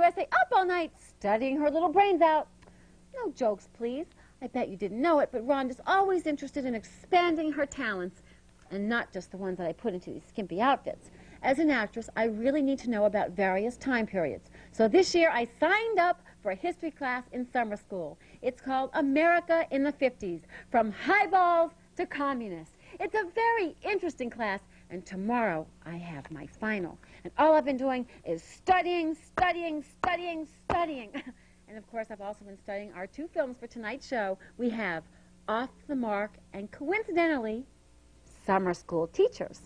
USA up all night studying her little brains out. No jokes, please. I bet you didn't know it, but Rhonda's always interested in expanding her talents, and not just the ones that I put into these skimpy outfits. As an actress, I really need to know about various time periods. So this year, I signed up for a history class in summer school. It's called America in the 50s, from highballs to communists. It's a very interesting class, and tomorrow I have my final. And all I've been doing is studying. And of course, I've also been studying our two films for tonight's show. We have Off the Mark and, coincidentally, Summer School Teachers.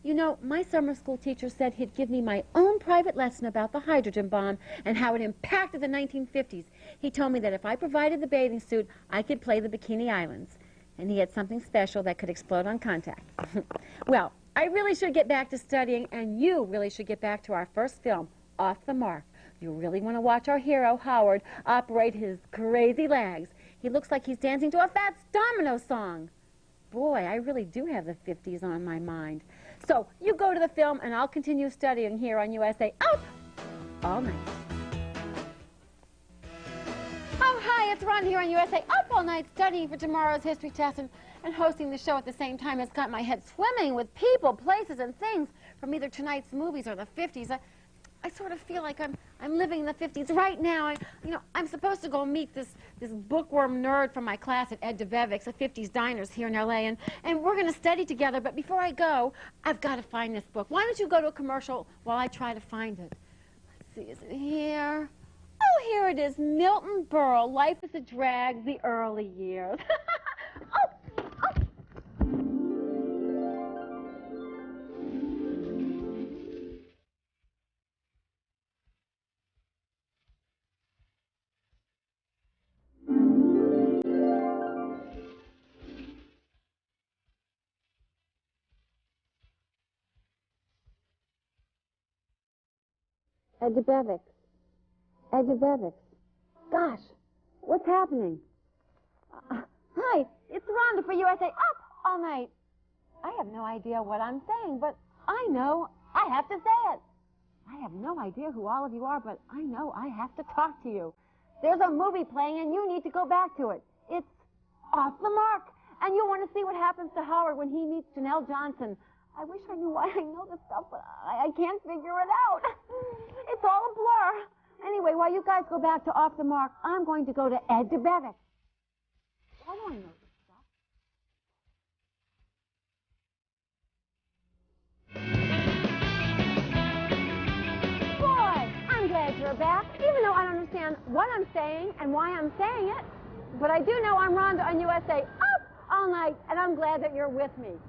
You know, my summer school teacher said he'd give me my own private lesson about the hydrogen bomb and how it impacted the 1950s. He told me that if I provided the bathing suit, I could play the Bikini Islands. And he had something special that could explode on contact. Well, I really should get back to studying, and you really should get back to our first film, Off the Mark. You really want to watch our hero, Howard, operate his crazy legs. He looks like he's dancing to a Fats Domino song. Boy, I really do have the 50s on my mind. So, you go to the film, and I'll continue studying here on USA Up all night. Oh, hi, it's Ron here on USA Up all night, studying for tomorrow's history test, and hosting the show at the same time has got my head swimming with people, places, and things from either tonight's movies or the 50s. I sort of feel like I'm living in the 50s right now. I'm supposed to go meet this bookworm nerd from my class at Ed DeBevick's, a 50s diners here in L.A., and we're going to study together. But before I go, I've got to find this book. Why don't you go to a commercial while I try to find it? Let's see, is it here? Oh, here it is, Milton Berle, Life is a Drag, the Early Years. Oh. Ed DeBevick's. Gosh, what's happening? Hi, it's Rhonda for USA Up all night. I have no idea what I'm saying, but I know I have to say it. I have no idea who all of you are, but I know I have to talk to you. There's a movie playing, and you need to go back to it. It's Off the Mark, and you'll want to see what happens to Howard when he meets Janelle Johnson. I wish I knew why I know this stuff, but I can't figure it out. It's all a blur. Anyway, while you guys go back to Off the Mark, I'm going to go to Ed DeBevick. Why do I know this stuff? Boy, I'm glad you're back, even though I don't understand what I'm saying and why I'm saying it. But I do know I'm Rhonda on USA Up all night, and I'm glad that you're with me.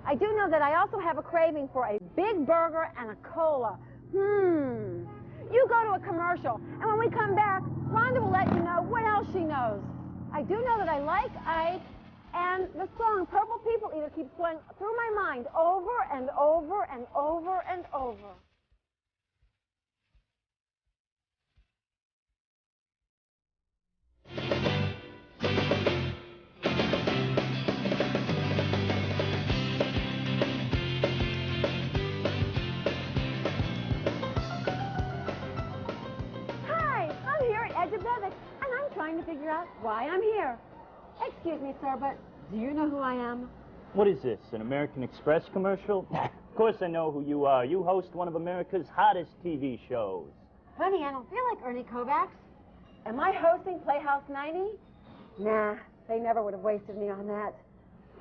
I do know that I also have a craving for a big burger and a cola. You go to a commercial, and when we come back, Rhonda will let you know what else she knows. I do know that I like Ike, and the song Purple People Eater keeps going through my mind over and over and over and over. And I'm trying to figure out why I'm here. Excuse me, sir, but do you know who I am? What is this, an American Express commercial? Of course I know who you are. You host one of America's hottest TV shows. Honey, I don't feel like Ernie Kovacs. Am I hosting Playhouse 90? Nah, they never would have wasted me on that.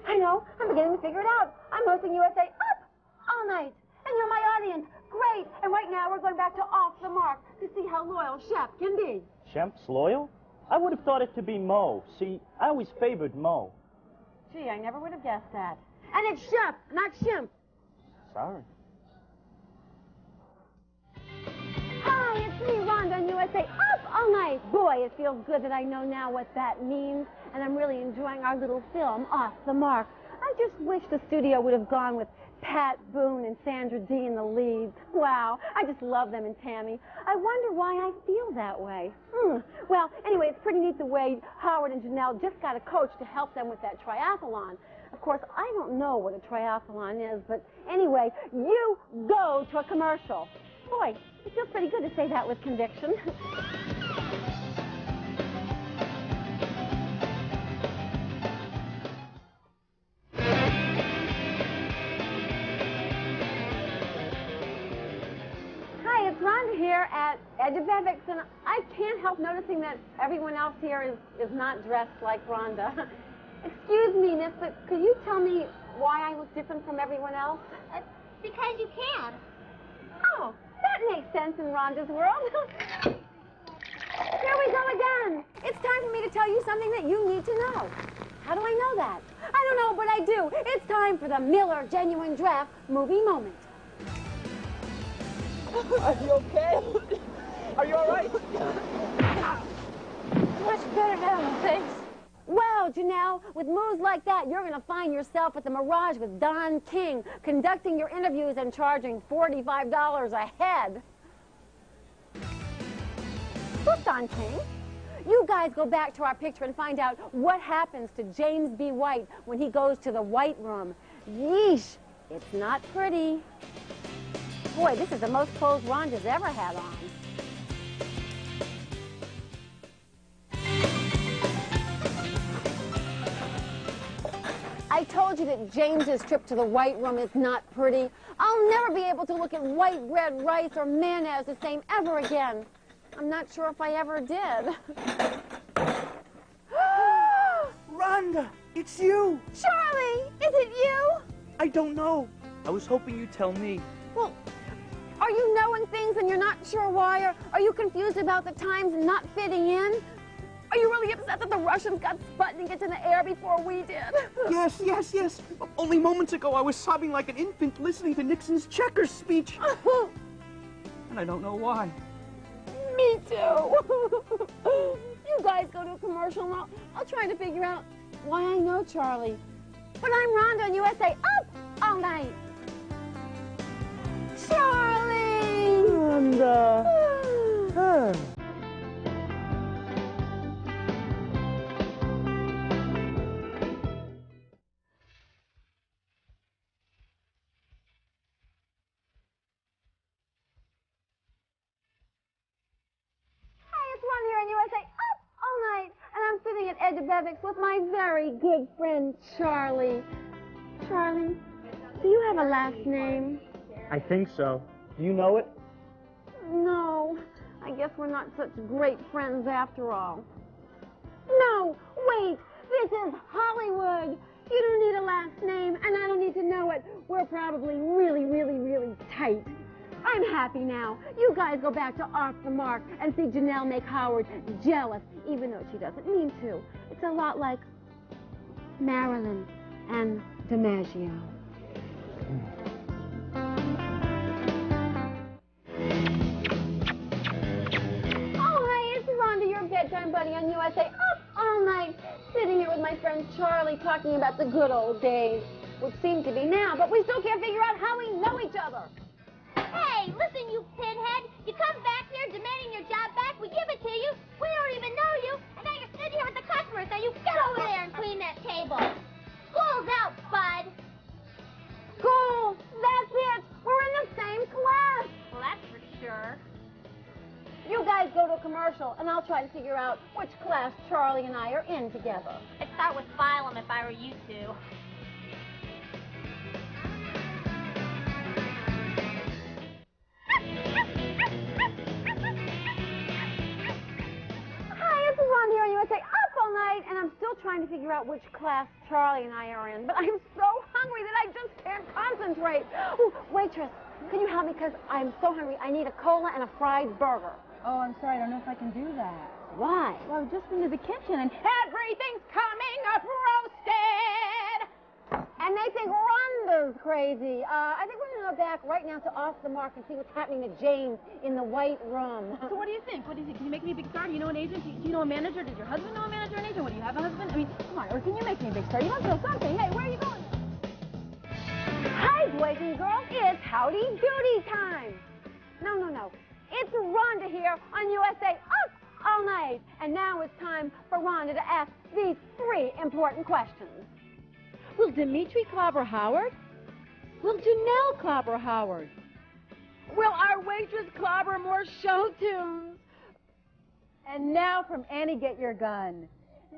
I know, I'm beginning to figure it out. I'm hosting USA Up all night. And you're my audience. Great. And right now we're going back to Off the Mark to see how loyal Shep can be. Shemp's loyal? I would have thought it to be Mo. See, I always favored Mo. Gee, I never would have guessed that. And it's Shep, not Shemp. Sorry. Hi, it's me, Rhonda on USA Up all night. Boy, it feels good that I know now what that means, and I'm really enjoying our little film, Off the Mark. I just wish the studio would have gone with Pat Boone and Sandra Dee in the leads. Wow, I just love them and Tammy. I wonder why I feel that way. Well, anyway, it's pretty neat the way Howard and Janelle just got a coach to help them with that triathlon. Of course, I don't know what a triathlon is, but anyway, you go to a commercial. Boy, It feels pretty good to say that with conviction. Hi, it's Rhonda here at Edubevix, and I can't help noticing that everyone else here is not dressed like Rhonda. Excuse me, miss, but could you tell me why I look different from everyone else? Because you can. Oh, that makes sense in Rhonda's world. Here we go again. It's time for me to tell you something that you need to know. How do I know that? I don't know, but I do. It's time for the Miller Genuine Draft Movie Moment. Are you okay? Are you all right? Much better now, thanks. Well, Janelle, with moves like that, you're going to find yourself at the Mirage with Don King, conducting your interviews and charging $45 a head. Who's Don King? You guys go back to our picture and find out what happens to James B. White when he goes to the White Room. Yeesh, it's not pretty. Boy, this is the most clothes Rhonda's ever had on. I told you that James's trip to the White Room is not pretty. I'll never be able to look at white bread, rice, or mayonnaise the same ever again. I'm not sure if I ever did. Rhonda, it's you. Charlie, is it you? I don't know. I was hoping you'd tell me. Well, are you knowing things and you're not sure why? Or are you confused about the times and not fitting in? Are you really upset that the Russians got Sputnik into the air before we did? Yes. Only moments ago, I was sobbing like an infant listening to Nixon's checkers speech. And I don't know why. Me too. You guys go to a commercial and I'll try to figure out why I know Charlie. But I'm Rhonda on USA Up All Night. Charlie! Rhonda. At Edubevix with my very good friend Charlie. Charlie, do you have a last name? I think so. Do you know it? No, I guess we're not such great friends after all. No, wait, this is Hollywood. You don't need a last name, and I don't need to know it. We're probably really, really, really tight. I'm happy now. You guys go back to Off the Mark and see Janelle make Howard jealous, even though she doesn't mean to. It's a lot like Marilyn and DiMaggio. Oh, hey, it's Rhonda, your bedtime buddy on USA Up All Night, sitting here with my friend Charlie talking about the good old days, which seem to be now, but we still can't figure out how we know each other. Hey, listen, you pinhead. You come back here demanding your job back. We give it to you. We don't even know you. And now you're sitting here with the customers. Now you get over there and clean that table. School's out, bud. Cool, that's it. We're in the same class. Well, that's for sure. You guys go to a commercial, and I'll try to figure out which class Charlie and I are in together. I'd start with Phylum if I were you two. Hi, it's Rhonda here on USA Up All Night, and I'm still trying to figure out which class Charlie and I are in, but I'm so hungry that I just can't concentrate. Ooh, waitress, can you help me? Because I'm so hungry. I need a cola and a fried burger. Oh, I'm sorry. I don't know if I can do that. Why? Well, I've just been to the kitchen and everything's coming up roasted. And they think Rhonda's crazy. I think we're going to go back right now to Off the Mark and see what's happening to James in the White Room. So what do you think? What do you think? Can you make me a big star? Do you know an agent? Do you know a manager? Does your husband know a manager or an agent? What, do you have a husband? I mean, come on. Or can you make me a big star? You must know something. Hey, where are you going? Hi, boys and girls. It's Howdy Doody time. No. It's Rhonda here on USA Up All Night. And now it's time for Rhonda to ask these 3 important questions. Will Dimitri clobber Howard? Will Janelle clobber Howard? Will our waitress clobber more show tunes? And now from Annie Get Your Gun.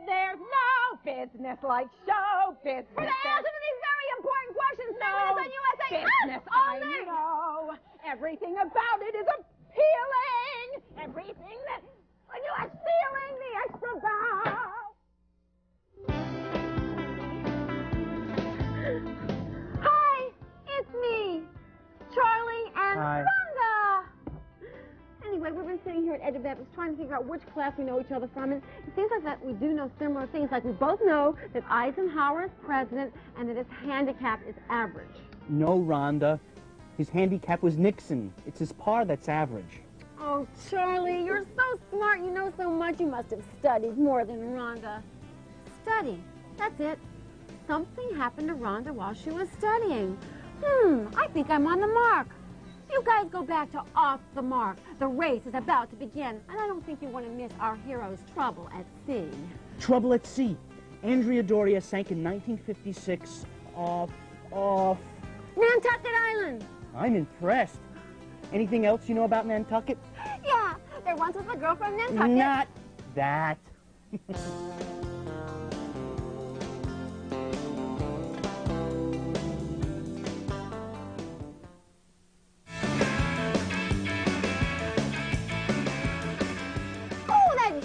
There's no business like show business. For the answer to these very important questions, no on USA business, I know. Everything about it is appealing. Everything that when you are stealing the extra bow. Hi, it's me, Charlie and Hi. Rhonda. Anyway, we've been sitting here at Edge of Baptist trying to figure out which class we know each other from, and it seems like that we do know similar things. Like we both know that Eisenhower is president and that his handicap is average. No, Rhonda. His handicap was Nixon. It's his par that's average. Oh, Charlie, you're so smart. You know so much. You must have studied more than Rhonda. Study. That's it. Something happened to Rhonda while she was studying. I think I'm on the mark. You guys go back to Off the Mark. The race is about to begin, and I don't think you want to miss our hero's trouble at sea. Trouble at Sea. Andrea Doria sank in 1956 off. Nantucket Island. I'm impressed. Anything else you know about Nantucket? Yeah, there once was a girl from Nantucket. Not that.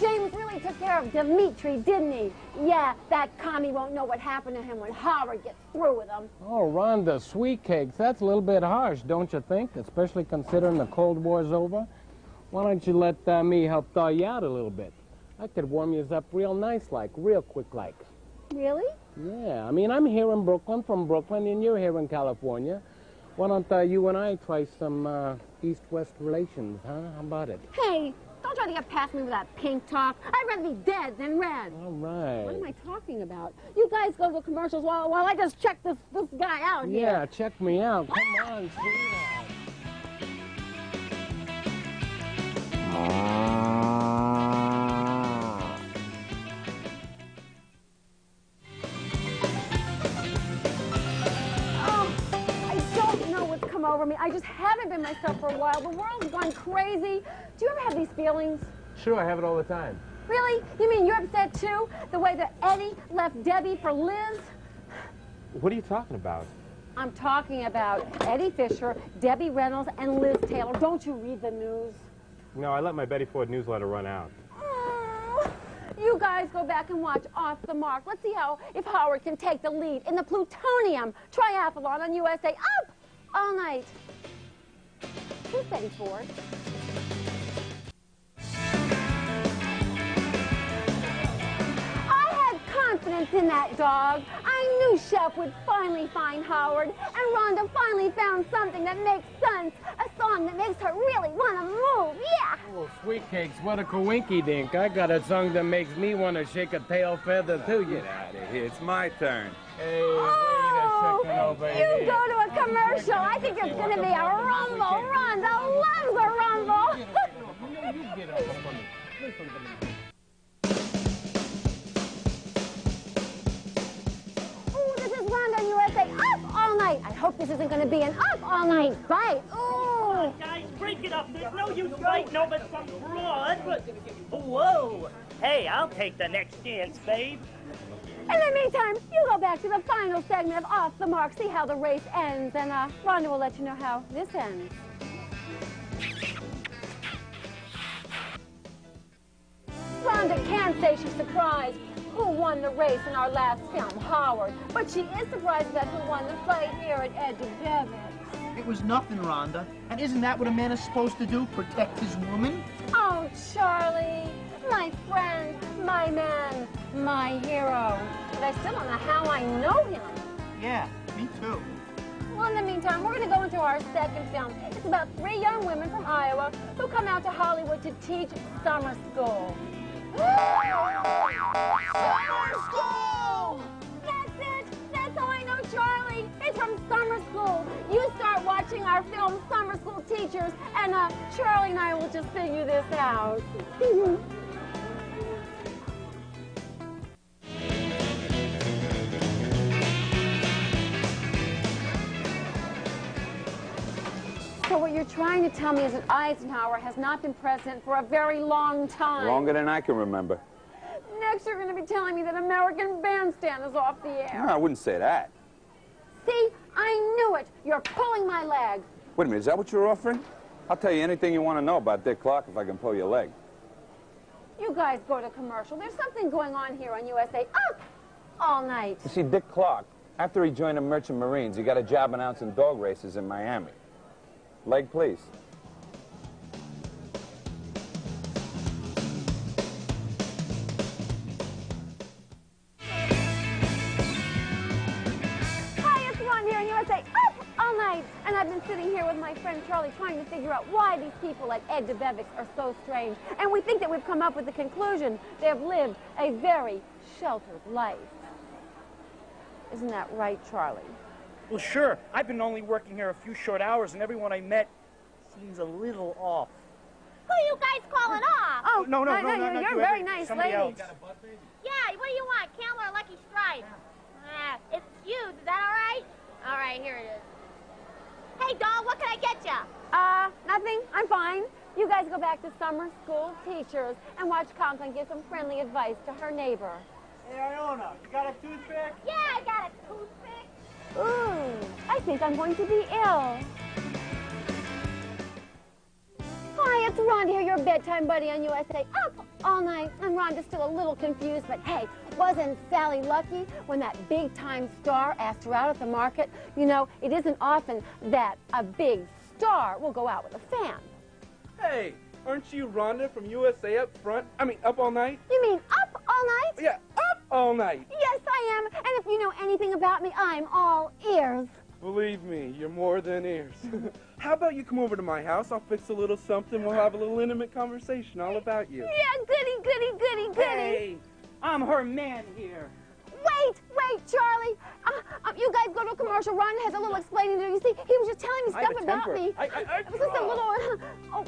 James really took care of Dimitri, didn't he? Yeah, that commie won't know what happened to him when Howard gets through with him. Oh, Rhonda, sweet cakes, that's a little bit harsh, don't you think? Especially considering the Cold War's over. Why don't you let me help thaw you out a little bit? I could warm you up real nice like, real quick like. Really? Yeah, I mean, I'm here in Brooklyn, from Brooklyn, and you're here in California. Why don't you and I try some East-West relations, huh? How about it? Hey, don't try to get past me with that pink talk. I'd rather be dead than red. All right. What am I talking about? You guys go to the commercials while I just check this guy out here. Yeah, check me out. Come on, sweetheart. Oh, I don't know what's come over me. I just haven't been myself for a while. The world's gone crazy. Do you ever have these feelings? Sure, I have it all the time. Really? You mean you're upset too? The way that Eddie left Debbie for Liz? What are you talking about? I'm talking about Eddie Fisher, Debbie Reynolds, and Liz Taylor. Don't you read the news? No, I let my Betty Ford newsletter run out. Oh, you guys go back and watch Off the Mark. Let's see if Howard can take the lead in the plutonium triathlon on USA. Up all night. Who's Betty Ford? Confidence in that dog. I knew Chef would finally find Howard, and Rhonda finally found something that makes sense. A song that makes her really want to move. Yeah. Oh, sweet cakes, what a coinky dink. I got a song that makes me want to shake a tail feather too. Get out of here. It's my turn. Hey, Oh, wait a second over you here. go to a commercial. I think it's going to be a rumble. Rhonda loves a rumble. You get up on me. Listen to me. Rhonda USA up all night. I hope this isn't going to be an up all night fight. Ooh. Guys, break it up. There's no use fighting over some broad. Whoa. Hey, I'll take the next dance, babe. In the meantime, you go back to the final segment of Off the Mark, see how the race ends, and Rhonda will let you know how this ends. Rhonda can't say she's surprised who won the race in our last film, Howard. But she is surprised about who won the fight here at Edge of Devitt. It was nothing, Rhonda. And isn't that what a man is supposed to do? Protect his woman? Oh, Charlie, my friend, my man, my hero. But I still don't know how I know him. Yeah, me too. Well, in the meantime, we're going to go into our second film. It's about 3 young women from Iowa who come out to Hollywood to teach summer school. Summer school! That's it! That's how I know Charlie! It's from summer school. You start watching our film, Summer School Teachers, and Charlie and I will just figure this out. So what you're you're trying to tell me is that Eisenhower has not been president for a very long time. Longer than I can remember. Next, you're going to be telling me that American Bandstand is off the air. No, I wouldn't say that. See, I knew it. You're pulling my leg. Wait a minute, is that what you're offering? I'll tell you anything you want to know about Dick Clark if I can pull your leg. You guys go to commercial. There's something going on here on USA Up all night. You see, Dick Clark, after he joined the Merchant Marines, he got a job announcing dog races in Miami. Leg, please. Hi, it's Ron here on USA Up all night. And I've been sitting here with my friend Charlie trying to figure out why these people like Ed Debevix are so strange. And we think that we've come up with the conclusion they have lived a very sheltered life. Isn't that right, Charlie? Well, sure. I've been only working here a few short hours, and everyone I met seems a little off. Who are you guys calling off? Oh, No, you're a you, very Edward. nice Somebody lady. else. Yeah, what do you want? Camel or Lucky Strike? It's you. Is that all right? All right, here it is. Hey, doll, what can I get you? Nothing. I'm fine. You guys go back to summer school teachers and watch Conklin give some friendly advice to her neighbor. Hey, Iona, you got a toothpick? Yeah, I got a toothpick. Ooh, I think I'm going to be ill. Hi, it's Rhonda here, your bedtime buddy on USA Up all night. And Rhonda's still a little confused, but hey, wasn't Sally lucky when that big-time star asked her out at the market? You know, it isn't often that a big star will go out with a fan. Hey, aren't you Rhonda from USA Up Front? I mean, Up All Night? You mean up all night? Yeah, Up All Night. Yes, I am. And if you know anything about me, I'm all ears. Believe me, you're more than ears. How about you come over to my house? I'll fix a little something. We'll have a little intimate conversation all about you. Yeah, goody, goody, goody, goody. Hey, I'm her man here. Wait, Charlie. You guys go to a commercial. Ron has a little explaining to do. You see, he was just telling me I have stuff a about temper. me. I- It was just a little. Oh.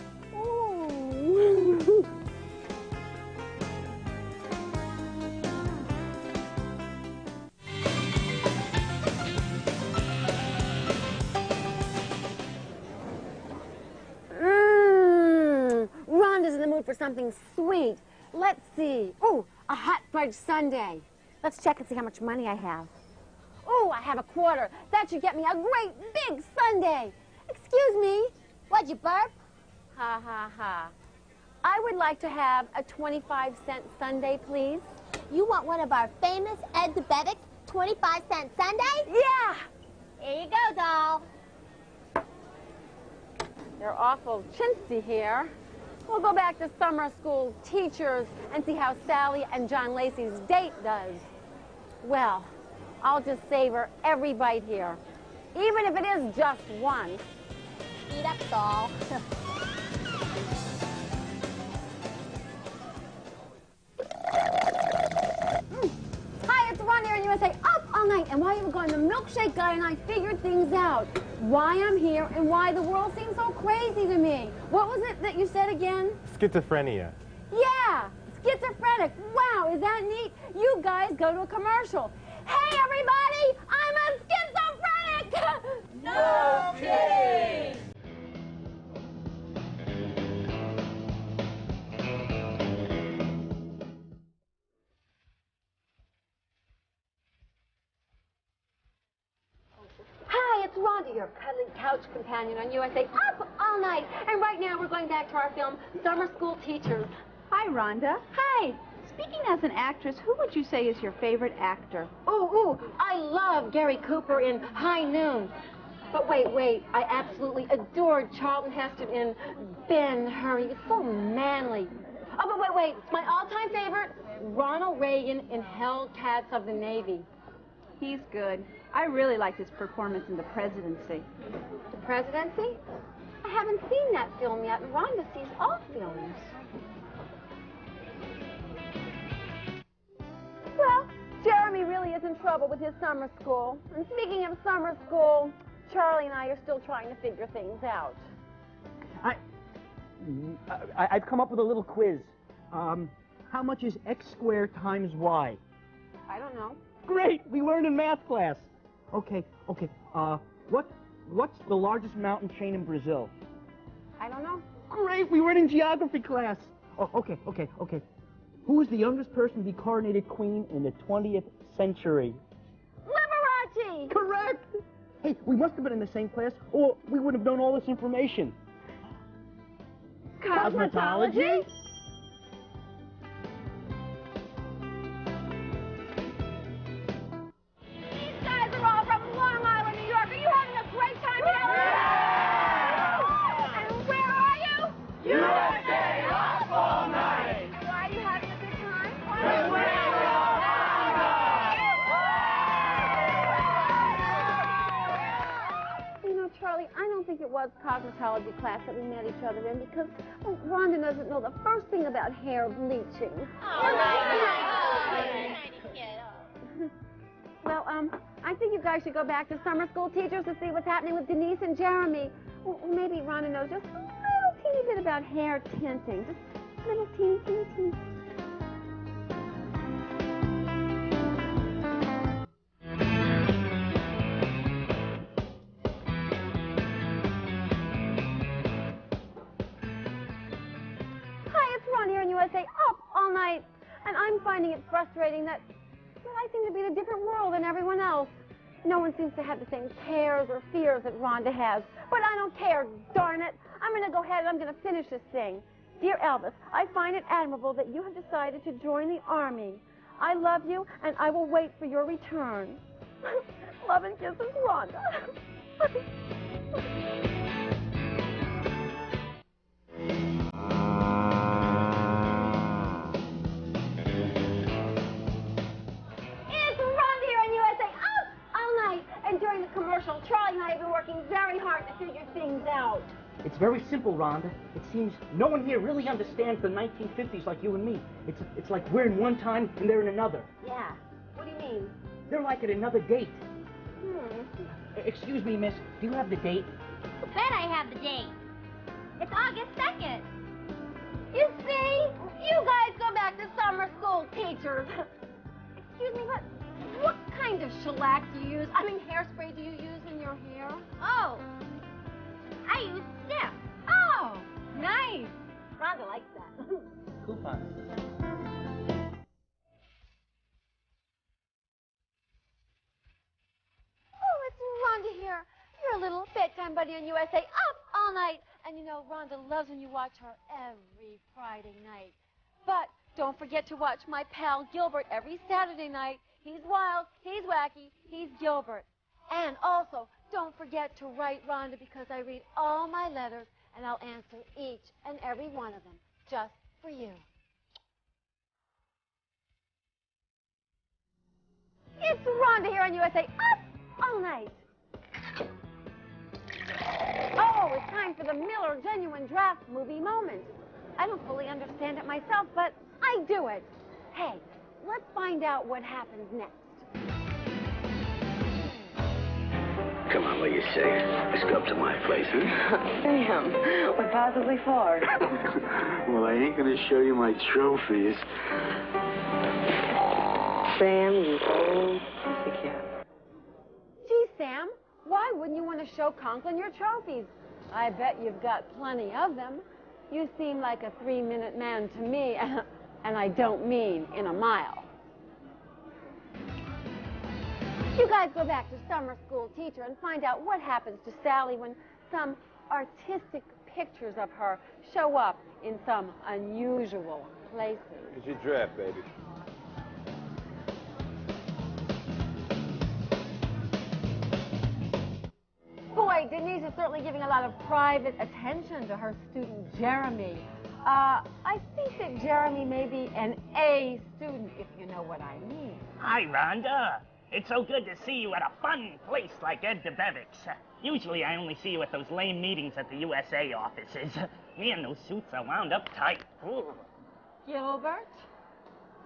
Rhonda's in the mood for something sweet. Let's see. Oh, a hot fudge sundae. Let's check and see how much money I have. Oh, I have a quarter. That should get me a great big sundae. Excuse me. What'd you burp? Ha, ha, ha. I would like to have a 25-cent sundae, please. You want one of our famous Ed Debevix 25-cent sundaes? Yeah. Here you go, doll. They're awful chintzy here. We'll go back to summer school teachers and see how Sally and John Lacey's date does. Well, I'll just savor every bite here, even if it is just one. Eat up, doll. Hi, it's Ron here in USA Up all night. And while you were gone, the milkshake guy and I figured things out. Why I'm here and why the world seems so crazy to me. What was it that you said again? Schizophrenia. Yeah, schizophrenic. Wow, is that neat? You guys go to a commercial. Hey, everybody, I'm a schizophrenic! No kidding! Hi, it's Rhonda, your cuddly couch companion on USA Up all night. And right now we're going back to our film, Summer School Teachers. Hi, Rhonda. Hi. Speaking as an actress, who would you say is your favorite actor? Ooh, I love Gary Cooper in High Noon. But wait, I absolutely adored Charlton Heston in Ben-Hur. He was so manly. Oh, but wait, my all-time favorite, Ronald Reagan in Hellcats of the Navy. He's good. I really liked his performance in The Presidency. The Presidency? I haven't seen that film yet, and Rhonda sees all films. Well, Jeremy really is in trouble with his summer school. And speaking of summer school, Charlie and I are still trying to figure things out. I've come up with a little quiz. How much is x squared times y? I don't know. Great, we learned in math class. Okay. What's the largest mountain chain in Brazil? I don't know. Great, we were in geography class. Oh, okay. Who is the youngest person to be coronated queen in the 20th century? Liberace! Correct! Hey, we must have been in the same class, or we would have known all this information. Cosmetology? These guys are all from Long Island, New York. Are you having a great time in LA? And where are you? USA Up All Night! And why are you having a good time? You know, Charlie, I don't think it was cosmetology class that we met each other in because Rhonda doesn't know the first thing about hair bleaching. Well, I think you guys should go back to summer school teachers to see what's happening with Denise and Jeremy. Or maybe Rhonda knows just a little teeny bit about hair tinting. Just a little teeny. Hi, it's Ron here in USA Up All Night. And I'm finding it frustrating that I seem to be in a different world than everyone else. No one seems to have the same cares or fears that Rhonda has. But I don't care, darn it. I'm going to go ahead and I'm going to finish this thing. Dear Elvis, I find it admirable that you have decided to join the Army. I love you, and I will wait for your return. Love and kisses, Rhonda. And during the commercial, Charlie and I have been working very hard to figure things out. It's very simple, Rhonda. It seems no one here really understands the 1950s like you and me. It's like we're in one time and they're in another. Yeah. What do you mean? They're like at another date. Excuse me, miss. Do you have the date? You bet I have the date. It's August 2nd. You see? You guys go back to summer school teachers. Excuse me, but what kind of shellac do you use? I mean, hairspray do you use in your hair? Oh, I use Stiff. Oh, nice. Rhonda likes that. Coupon. Oh, it's Rhonda here. You're a little bedtime buddy on USA Up All Night. And you know, Rhonda loves when you watch her every Friday night. But don't forget to watch my pal Gilbert every Saturday night. He's wild, he's wacky, he's Gilbert. And also, don't forget to write Rhonda because I read all my letters and I'll answer each and every one of them just for you. It's Rhonda here on USA Up All Night. Oh, it's time for the Miller Genuine Draft Movie Moment. I don't fully understand it myself, but I do it. Hey, let's find out what happens next. Come on, what do you say? Let's go up to my place, huh? Sam, we're possibly far. Well, I ain't gonna show you my trophies. Sam, you old pussycat. Gee, Sam, why wouldn't you want to show Conklin your trophies? I bet you've got plenty of them. You seem like a 3-minute man to me, and I don't mean in a mile. You guys go back to summer school teacher and find out what happens to Sally when some artistic pictures of her show up in some unusual places. Here's your draft, baby. Boy, Denise is certainly giving a lot of private attention to her student, Jeremy. I think that Jeremy may be an A student, if you know what I mean. Hi, Rhonda. It's so good to see you at a fun place like Ed DeBevick's. Usually I only see you at those lame meetings at the USA offices. Me and those suits are wound up tight. Ooh. Gilbert?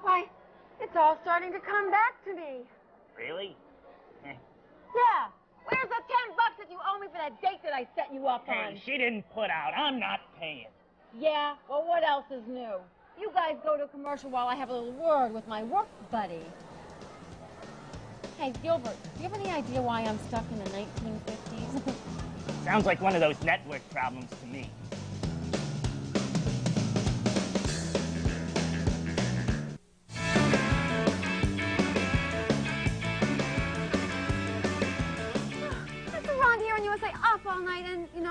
Why, it's all starting to come back to me. Really? Yeah. Where's the $10 that you owe me for that date that I set you up on? Hey, she didn't put out. I'm not paying. Yeah, well, what else is new? You guys go to a commercial while I have a little word with my work buddy. Hey, Gilbert, do you have any idea why I'm stuck in the 1950s? Sounds like one of those network problems to me.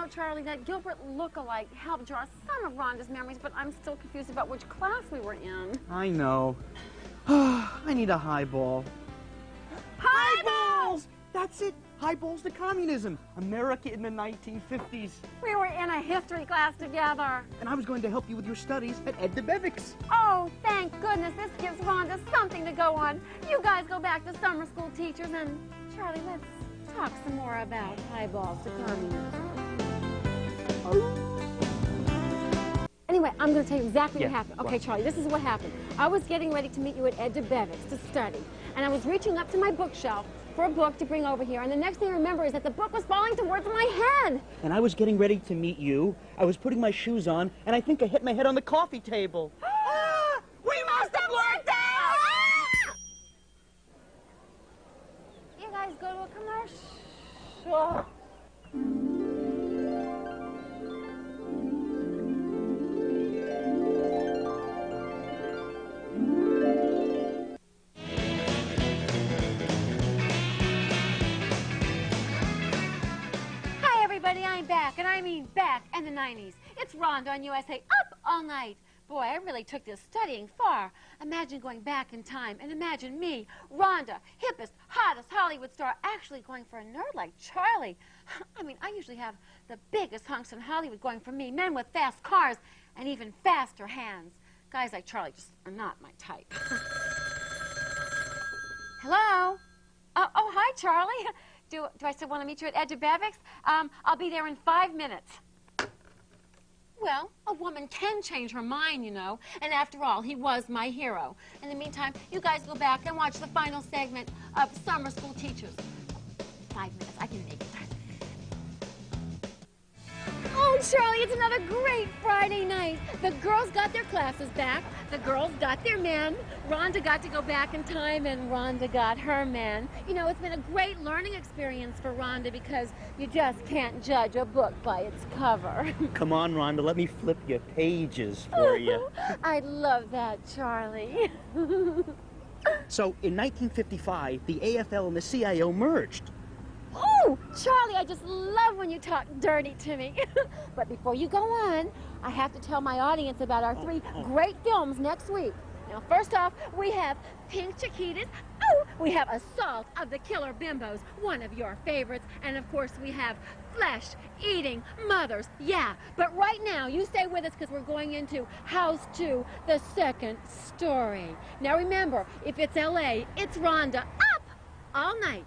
Charlie, that Gilbert look-alike helped draw some of Rhonda's memories, but I'm still confused about which class we were in. I know. I need a highball. Highballs! That's it. Highballs to communism. America in the 1950s. We were in a history class together. And I was going to help you with your studies at Ed DeBevick's. Oh, thank goodness. This gives Rhonda something to go on. You guys go back to summer school teachers, and Charlie, let's talk some more about highballs to communism. Anyway, I'm going to tell you exactly what happened. Okay, Charlie, this is what happened. I was getting ready to meet you at Ed DeBevick's to study, and I was reaching up to my bookshelf for a book to bring over here, and the next thing I remember is that the book was falling towards my head. And I was getting ready to meet you. I was putting my shoes on, and I think I hit my head on the coffee table. We must have worked out! You guys go to a commercial. I'm back, and I mean back in the 90s. It's Rhonda on USA Up All Night. Boy, I really took this studying far. Imagine going back in time, and imagine me, Rhonda, hippest, hottest Hollywood star, actually going for a nerd like Charlie. I mean, I usually have the biggest hunks in Hollywood going for me, men with fast cars and even faster hands. Guys like Charlie just are not my type. Hello? Oh, hi, Charlie. Do I still want to meet you at Ed DeBevick's? I'll be there in 5 minutes. Well, a woman can change her mind, you know. And after all, he was my hero. In the meantime, you guys go back and watch the final segment of Summer School Teachers. 5 minutes, I can make it. Oh, Charlie, it's another great Friday night. The girls got their classes back. The girls got their men. Rhonda got to go back in time, and Rhonda got her men. You know, it's been a great learning experience for Rhonda because you just can't judge a book by its cover. Come on, Rhonda, let me flip your pages for you. I love that, Charlie. So, in 1955, the AFL and the CIO merged. Oh, Charlie, I just love when you talk dirty to me. But before you go on, I have to tell my audience about our 3 great films next week. Now, first off, we have Pink Chiquitas. Oh, we have Assault of the Killer Bimbos, one of your favorites. And, of course, we have Flesh-Eating Mothers. Yeah, but right now, you stay with us because we're going into House 2, the second story. Now, remember, if it's L.A., it's Rhonda up all night.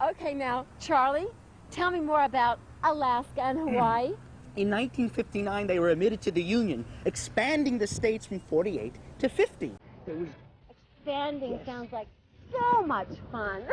Okay, now, Charlie, tell me more about Alaska and Hawaii. In 1959, they were admitted to the Union, expanding the states from 48 to 50. Expanding sounds like so much fun.